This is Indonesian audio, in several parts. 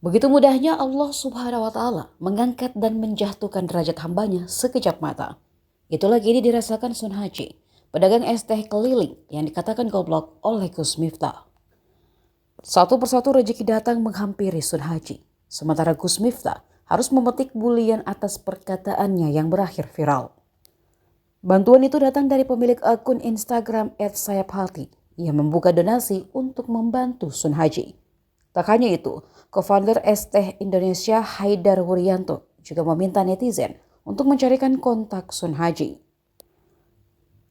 Begitu mudahnya Allah Subhanahu wa Ta'ala mengangkat dan menjatuhkan derajat hambanya sekejap mata. Itulah kini dirasakan Sun Haji, pedagang es teh keliling yang dikatakan goblok oleh Gus Miftah. Satu persatu rezeki datang menghampiri Sun Haji, sementara Gus Miftah harus memetik bulian atas perkataannya yang berakhir viral. Bantuan itu datang dari pemilik akun Instagram @sayaphalti yang membuka donasi untuk membantu Sun Haji. Tak hanya itu, co-founder es teh Indonesia Haidar Wuryanto juga meminta netizen untuk mencarikan kontak Sun Haji.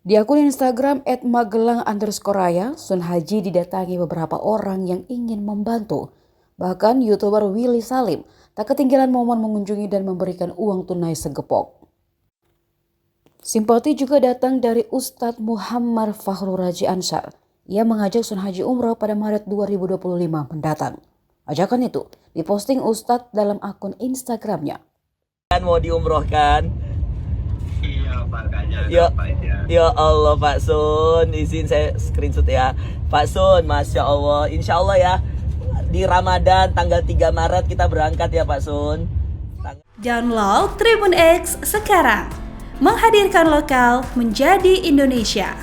Di akun Instagram @magelang_raya, Sun Haji didatangi beberapa orang yang ingin membantu. Bahkan YouTuber Willy Salim tak ketinggalan momen mengunjungi dan memberikan uang tunai segepok. Simpati juga datang dari Ustadz Muhammad Fakhrul Razi Ansar. Ia mengajak Sun Haji umroh pada Maret 2025 mendatang. Ajakan itu diposting Ustadz dalam akun Instagramnya. Kan mau diumrohkan? Iya, makanya Ya Allah Pak Sun, izin saya screenshot ya. Pak Sun, Masya Allah, Insya Allah ya di Ramadan tanggal 3 Maret kita berangkat ya Pak Sun. Download Tribun X sekarang, menghadirkan lokal menjadi Indonesia.